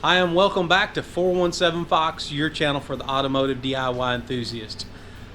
Hi, and welcome back to 417 Fox, your channel for the automotive DIY enthusiast.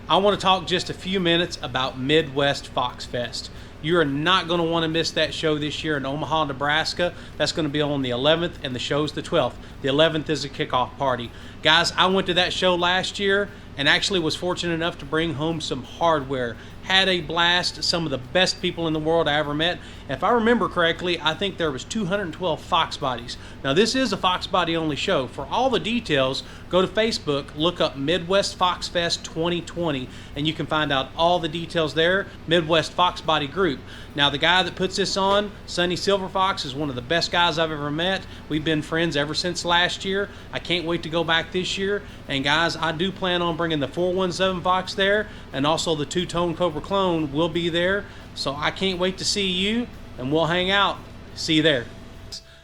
I want to talk just a few minutes about Midwest FoxFest. You are not going to want to miss that show this year in Omaha, Nebraska. That's going to be on the 11th, and the show's the 12th. The 11th is a kickoff party. Guys, I went to that show last year and actually was fortunate enough to bring home some hardware. Had a blast, some of the best people in the world I ever met. And if I remember correctly, I think there was 212 Fox bodies. Now this is a Fox body only show. For all the details, go to Facebook, look up Midwest Fox Fest 2020, and you can find out all the details there. Midwest Fox Body Group. Now the guy that puts this on, Sonny Silverfox, is one of the best guys I've ever met. We've been friends ever since last year. I can't wait to go back this year. And guys, I do plan on bringing the 417 Fox there, and also the two-tone Cobra Clone will be there. So I can't wait to see you, and we'll hang out. See you there.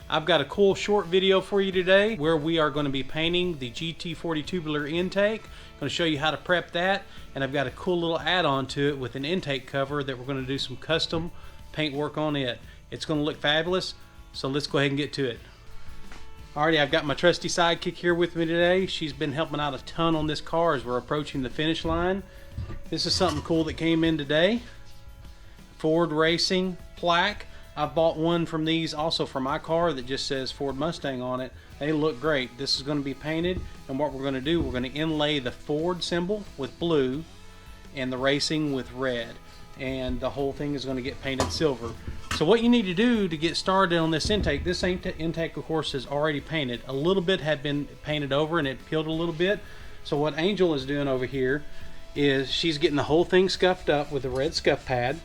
I've got a cool short video for you today where we are going to be painting the GT40 Tubular Intake. I'm going to show you how to prep that, and I've got a cool little add-on to it with an intake cover that we're going to do some custom paint work on it. It's going to look fabulous, so let's go ahead and get to it. Alrighty, I've got my trusty sidekick here with me today. She's been helping out a ton on this car as we're approaching the finish line. This is something cool that came in today. Ford Racing plaque. I've bought one from these also for my car that just says Ford Mustang on it. They look great. This is going to be painted, and what we're going to do, we're going to inlay the Ford symbol with blue and the Racing with red, and the whole thing is going to get painted silver. So what you need to do to get started on this intake of course is already painted. A little bit had been painted over and it peeled a little bit. So what Angel is doing over here is she's getting the whole thing scuffed up with a red scuff pad.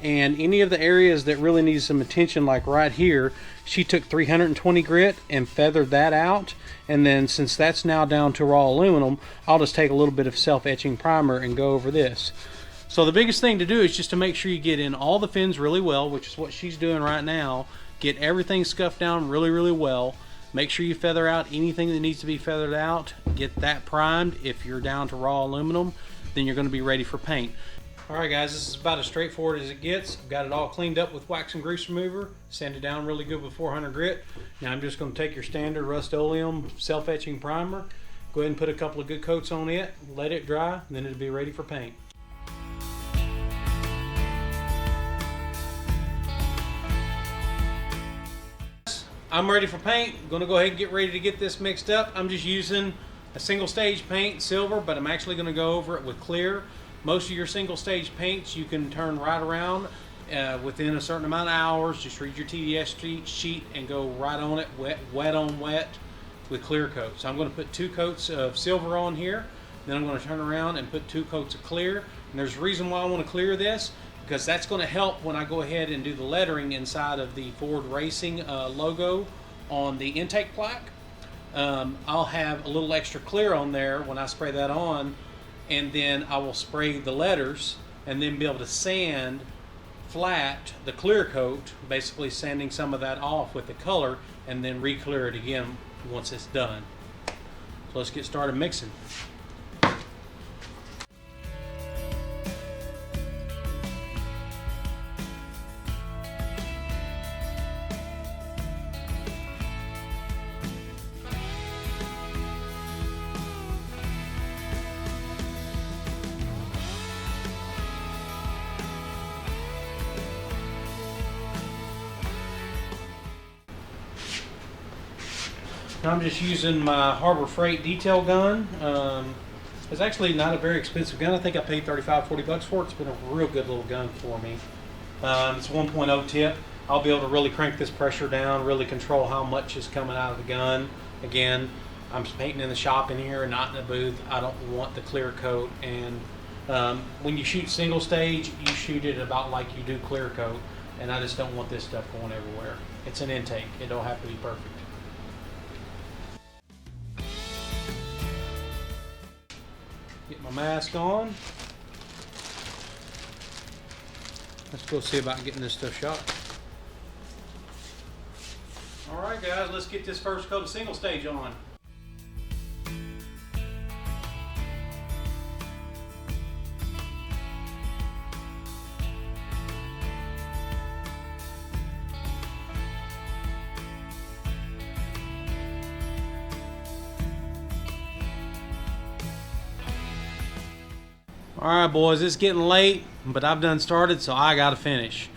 And any of the areas that really need some attention, like right here, she took 320 grit and feathered that out. And then since that's now down to raw aluminum, I'll just take a little bit of self-etching primer and go over this. So the biggest thing to do is just to make sure you get in all the fins really well, which is what she's doing right now. Get everything scuffed down really well. Make sure you feather out anything that needs to be feathered out. Get that primed. If you're down to raw aluminum, then you're going to be ready for paint. Alright guys, this is about as straightforward as it gets. I've got it all cleaned up with wax and grease remover, sanded down really good with 400 grit. Now I'm just going to take your standard Rust-Oleum self-etching primer, go ahead and put a couple of good coats on it, let it dry, and then it'll be ready for paint. I'm ready for paint. I'm going to go ahead and get ready to get this mixed up. I'm just using a single stage paint, silver, but I'm actually going to go over it with clear. Most of your single stage paints you can turn right around within a certain amount of hours. Just read your TDS sheet and go right on it, wet on wet with clear coat. So I'm going to put 2 coats of silver on here, then I'm going to turn around and put 2 coats of clear. And there's a reason why I want to clear this, because that's going to help when I go ahead and do the lettering inside of the Ford Racing logo on the intake plaque. I'll have a little extra clear on there when I spray that on, and then I will spray the letters and then be able to sand flat the clear coat, basically sanding some of that off with the color, and then re-clear it again once it's done. So let's get started mixing. I'm just using my Harbor Freight detail gun. It's actually not a very expensive gun. I think I paid 35-40 bucks for it. It's been a real good little gun for me. It's 1.0 tip. I'll be able to really crank this pressure down, really control how much is coming out of the gun. Again, I'm painting in the shop in here, not in the booth. I don't want the clear coat. And when you shoot single stage, you shoot it about like you do clear coat. And I just don't want this stuff going everywhere. It's an intake. It don't have to be perfect. Get my mask on. Let's go see about getting this stuff shot. Alright guys, let's get this first coat of single stage on. Alright boys, it's getting late, but I've done started, so I gotta finish.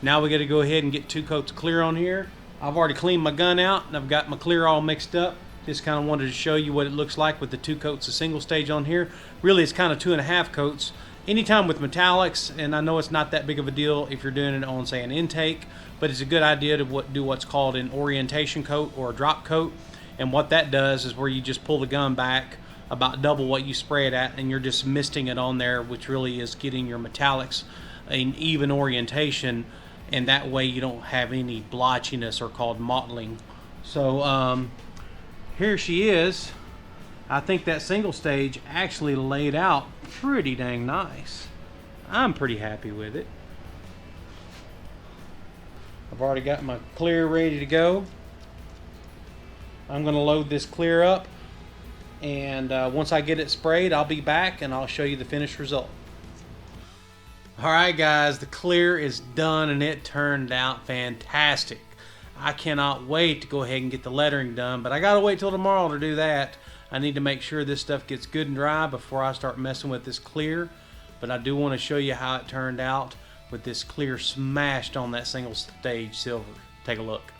Now we gotta go ahead and get 2 coats of clear on here. I've already cleaned my gun out and I've got my clear all mixed up. Just kind of wanted to show you what it looks like with the 2 coats of single stage on here. Really it's kind of 2.5 coats. Anytime with metallics, and I know it's not that big of a deal if you're doing it on, say, an intake, but it's a good idea to do what's called an orientation coat or a drop coat. And what that does is where you just pull the gun back about double what you spray it at, and you're just misting it on there, which really is getting your metallics an even orientation, and that way you don't have any blotchiness or called mottling. So here she is. I think that single stage actually laid out pretty dang nice. I'm pretty happy with it. I've already got my clear ready to go. I'm going to load this clear up, and once I get it sprayed, I'll be back and I'll show you the finished result. Alright guys, the clear is done and it turned out fantastic. I cannot wait to go ahead and get the lettering done, but I gotta wait till tomorrow to do that. I need to make sure this stuff gets good and dry before I start messing with this clear. But I do want to show you how it turned out with this clear smashed on that single stage silver. Take a look.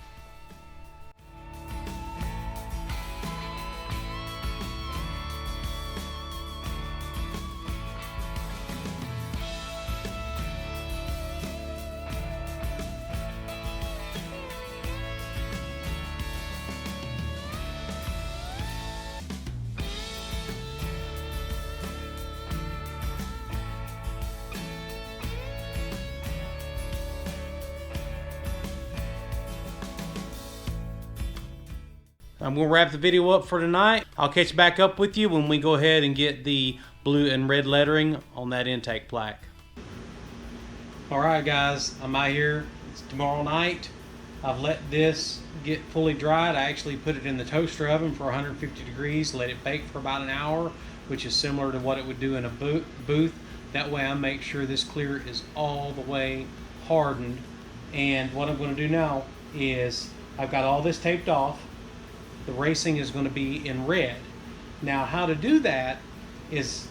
I'm going to wrap the video up for tonight. I'll catch back up with you when we go ahead and get the blue and red lettering on that intake plaque. Alright guys, I'm out here. It's tomorrow night. I've let this get fully dried. I actually put it in the toaster oven for 150 degrees, let it bake for about an hour, which is similar to what it would do in a booth. That way I make sure this clear is all the way hardened. And what I'm going to do now is I've got all this taped off. The racing is going to be in red. Now how to do that is,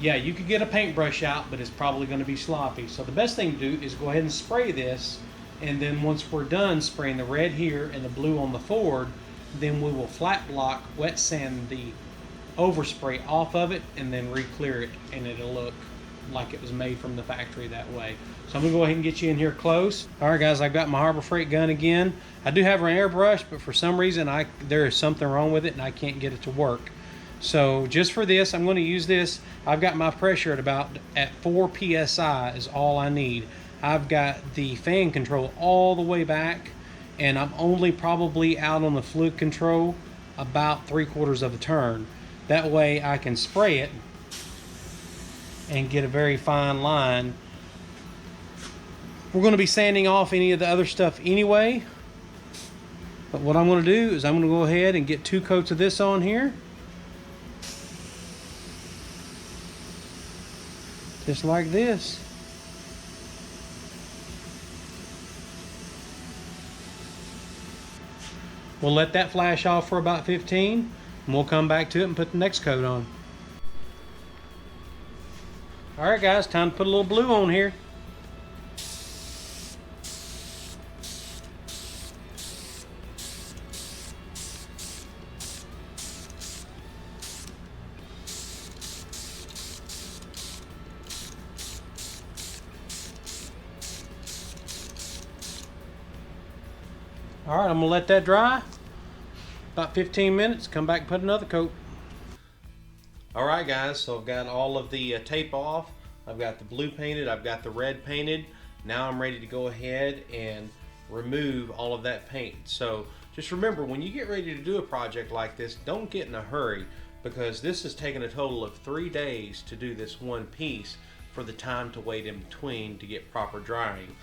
yeah, you could get a paintbrush out, but it's probably going to be sloppy. So the best thing to do is go ahead and spray this, and then once we're done spraying the red here and the blue on the Ford, then we will flat block, wet sand the overspray off of it, and then re-clear it, and it'll look like it was made from the factory that way. So I'm going to go ahead and get you in here close. Alright guys, I've got my Harbor Freight gun again. I do have an airbrush, but for some reason there is something wrong with it and I can't get it to work. So just for this, I'm going to use this. I've got my pressure at 4 psi is all I need. I've got the fan control all the way back, and I'm only probably out on the fluid control about 3/4 of a turn. That way I can spray it and get a very fine line. We're going to be sanding off any of the other stuff anyway, but what I'm going to do is I'm going to go ahead and get 2 coats of this on here, just like this. We'll let that flash off for about 15, and we'll come back to it and put the next coat on. Alright guys, time to put a little blue on here. Alright, I'm going to let that dry. About 15 minutes, come back and put another coat. Alright guys, so I've got all of the tape off. I've got the blue painted, I've got the red painted. Now I'm ready to go ahead and remove all of that paint. So just remember, when you get ready to do a project like this, don't get in a hurry, because this has taken a total of 3 days to do this one piece for the time to wait in between to get proper drying.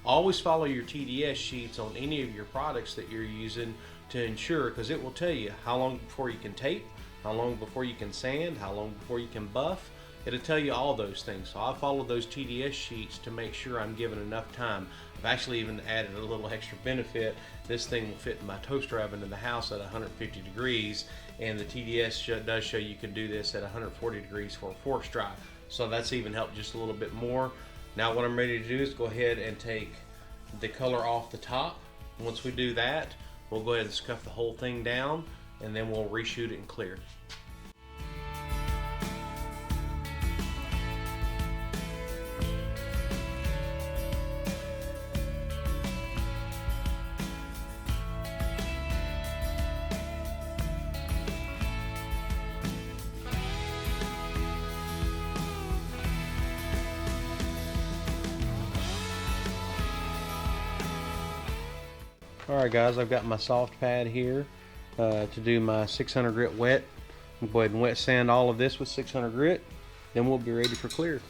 Always follow your TDS sheets on any of your products that you're using to ensure, because it will tell you how long before you can tape, how long before you can sand, how long before you can buff. It'll tell you all those things. So I follow those TDS sheets to make sure I'm given enough time. I've actually even added a little extra benefit. This thing will fit in my toaster oven in the house at 150 degrees, and the TDS does show you can do this at 140 degrees for a force dry. so that's even helped just a little bit more. Now what I'm ready to do is go ahead and take the color off the top. Once we do that, we'll go ahead and scuff the whole thing down, and then we'll reshoot it in clear. Alright guys, I've got my soft pad here to do my 600 grit wet. I'll go ahead and wet sand all of this with 600 grit, then we'll be ready for clear.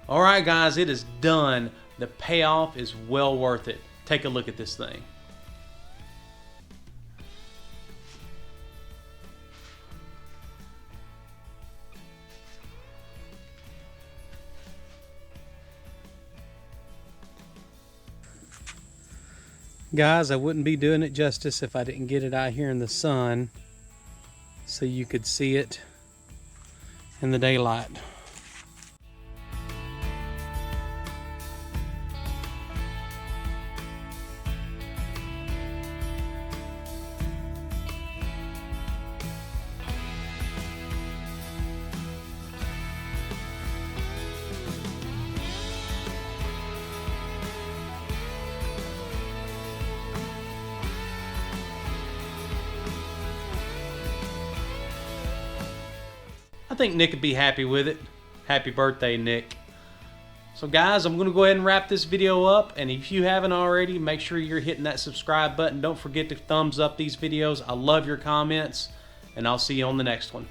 Alright guys, it is done. The payoff is well worth it. Take a look at this thing. Guys, I wouldn't be doing it justice if I didn't get it out here in the sun so you could see it in the daylight. I think Nick would be happy with it. Happy birthday, Nick. So guys, I'm going to go ahead and wrap this video up, and if you haven't already, make sure you're hitting that subscribe button. Don't forget to thumbs up these videos. I love your comments, and I'll see you on the next one.